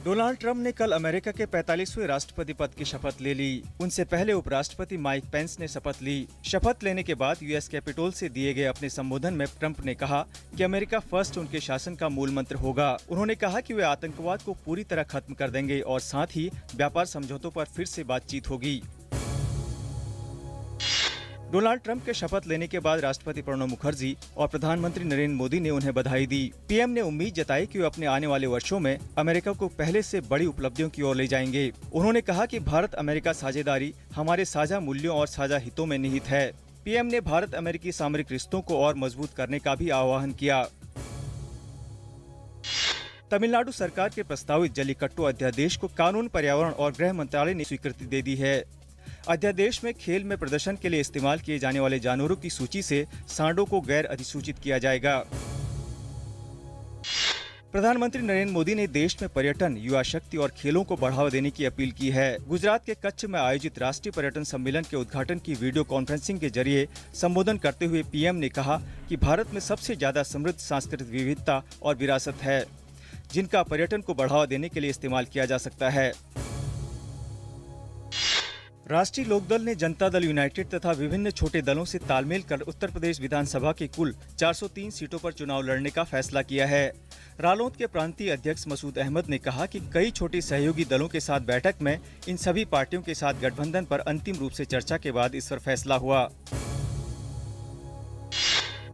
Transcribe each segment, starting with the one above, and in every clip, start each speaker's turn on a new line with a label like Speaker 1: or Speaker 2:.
Speaker 1: Donald Trump ने कल America के 45वें राष्ट्रपति पद की शपथ ले ली। उनसे पहले उपराष्ट्रपति माइक पेंस ने शपथ ली। शपथ लेने के बाद यूएस कैपिटोल से दिए गए अपने संबोधन में ट्रंप ने कहा कि अमेरिका फर्स्ट उनके शासन का मूल मंत्र होगा। उन्होंने कहा कि वे आतंकवाद को पूरी तरह खत्म कर देंगे और साथ ही व्यापार समझौतों पर फिर से बातचीत होगी। डोनाल्ड ट्रंप के शपथ लेने के बाद राष्ट्रपति प्रणब मुखर्जी और प्रधानमंत्री नरेंद्र मोदी ने उन्हें बधाई दी। पीएम ने उम्मीद जताई कि वे अपने आने वाले वर्षों में अमेरिका को पहले से बड़ी उपलब्धियों की ओर ले जाएंगे। उन्होंने कहा कि भारत अमेरिका साझेदारी हमारे साझा मूल्यों और साझा हितों में निहित है। पीएम ने भारत अमेरिकी सामरिक रिश्तों को और मजबूत करने का भी आह्वान किया। तमिलनाडु सरकार के प्रस्तावित जल्लीकट्टू अध्यादेश को कानून, पर्यावरण और गृह मंत्रालय ने स्वीकृति दे दी है। अध्यादेश में खेल में प्रदर्शन के लिए इस्तेमाल किए जाने वाले जानवरों की सूची से सांडों को गैर अधिसूचित किया जाएगा। प्रधानमंत्री नरेंद्र मोदी ने देश में पर्यटन, युवा शक्ति और खेलों को बढ़ावा देने की अपील की है। गुजरात के कच्छ में आयोजित राष्ट्रीय पर्यटन सम्मेलन के उद्घाटन की वीडियो कॉन्फ्रेंसिंग के जरिए संबोधन करते हुए पीएम ने कहा कि भारत में सबसे ज्यादा समृद्ध सांस्कृतिक विविधता और विरासत है, जिनका पर्यटन को बढ़ावा देने के लिए इस्तेमाल किया जा सकता है। राष्ट्रीय लोकदल ने जनता दल यूनाइटेड तथा विभिन्न छोटे दलों से तालमेल कर उत्तर प्रदेश विधानसभा की कुल 403 सीटों पर चुनाव लड़ने का फैसला किया है। रालोद के प्रांतीय अध्यक्ष मसूद अहमद ने कहा कि कई छोटे सहयोगी दलों के साथ बैठक में इन सभी पार्टियों के साथ गठबंधन पर अंतिम रूप से चर्चा के बाद इस पर फैसला हुआ।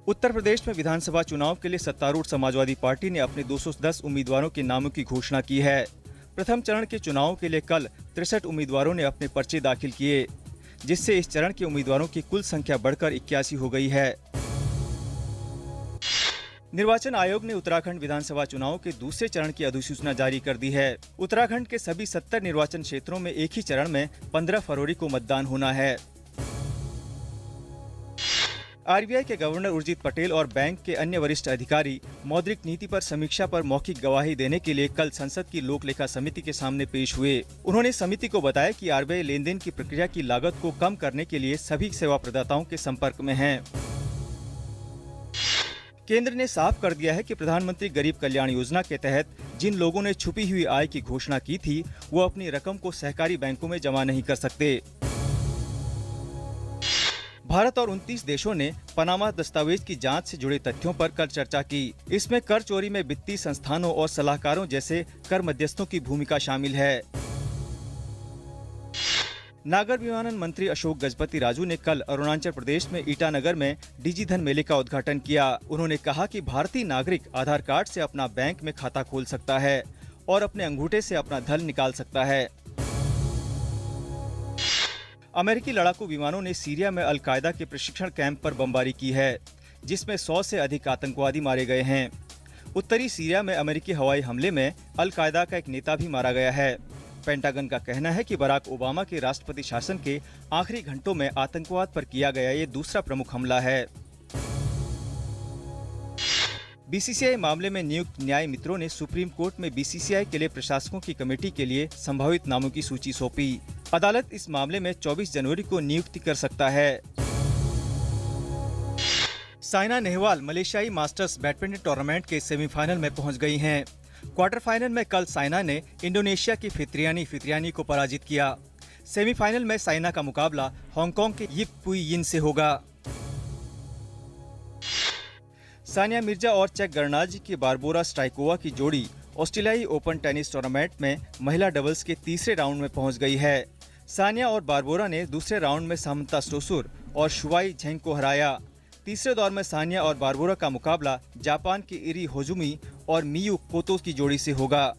Speaker 1: उत्तर प्रदेश में विधानसभा चुनाव के लिए सत्तारूढ़ समाजवादी पार्टी ने अपने 210 उम्मीदवारों के नामों की घोषणा की है। प्रथम चरण के चुनाव के लिए कल 63 उम्मीदवारों ने अपने पर्चे दाखिल किए, जिससे इस चरण के उम्मीदवारों की कुल संख्या बढ़कर 81 हो गई है। निर्वाचन आयोग ने उत्तराखंड विधानसभा चुनाव के दूसरे चरण की अधिसूचना जारी कर दी है। उत्तराखंड के सभी 70 निर्वाचन क्षेत्रों में एक ही चरण में 15 फरवरी को मतदान होना है। आरबीआई के गवर्नर उर्जित पटेल और बैंक के अन्य वरिष्ठ अधिकारी मौद्रिक नीति पर समीक्षा पर मौखिक गवाही देने के लिए कल संसद की लोक लेखा समिति के सामने पेश हुए। उन्होंने समिति को बताया कि आरबीआई लेन देन की प्रक्रिया की लागत को कम करने के लिए सभी सेवा प्रदाताओं के संपर्क में है। केंद्र ने साफ कर दिया है कि प्रधानमंत्री गरीब कल्याण योजना के तहत जिन लोगों ने छुपी हुई आय की घोषणा की थी, वो अपनी रकम को सहकारी बैंकों में जमा नहीं कर सकते। भारत और 29 देशों ने पनामा दस्तावेज की जांच से जुड़े तथ्यों पर कल चर्चा की। इसमें कर चोरी में वित्तीय संस्थानों और सलाहकारों जैसे कर मध्यस्थों की भूमिका शामिल है। नागर विमानन मंत्री अशोक गजपति राजू ने कल अरुणाचल प्रदेश में ईटानगर में डिजिधन मेले का उद्घाटन किया। उन्होंने कहा कि भारतीय नागरिक आधार कार्ड से अपना बैंक में खाता खोल सकता है और अपने अंगूठे से अपना धन निकाल सकता है। अमेरिकी लड़ाकू विमानों ने सीरिया में अल-कायदा के प्रशिक्षण कैंप पर बमबारी की है, जिसमें 100 से अधिक आतंकवादी मारे गए हैं। उत्तरी सीरिया में अमेरिकी हवाई हमले में अल-कायदा का एक नेता भी मारा गया है। पेंटागन का कहना है कि बराक ओबामा के राष्ट्रपति शासन के आखिरी घंटों में आतंकवाद पर किया गया ये दूसरा प्रमुख हमला है। बीसीसीआई मामले में नियुक्त न्याय मित्रों ने सुप्रीम कोर्ट में बीसीसीआई के लिए प्रशासकों की कमेटी के लिए संभावित नामों की सूची सौंपी। अदालत इस मामले में 24 जनवरी को नियुक्ति कर सकता है। साइना नेहवाल मलेशियाई मास्टर्स बैडमिंटन टूर्नामेंट के सेमीफाइनल में पहुंच गई हैं। क्वार्टर फाइनल में कल साइना ने इंडोनेशिया की फित्रियानी को पराजित किया। सेमीफाइनल में साइना का मुकाबला हांगकांग के यिप पुई यिन से होगा। सानिया मिर्जा और चेक गणराज्य की बारबोरा स्ट्राइकोवा की जोड़ी ऑस्ट्रेलियाई ओपन टेनिस टूर्नामेंट में महिला डबल्स के तीसरे राउंड में पहुंच गई है। सानिया और बारबोरा ने दूसरे राउंड में सामंता स्टोसुर और शुवाई झेंग को हराया। तीसरे दौर में सानिया और बारबोरा का मुकाबला जापान की इरी होजुमी और मियू कोतो की जोड़ी से होगा।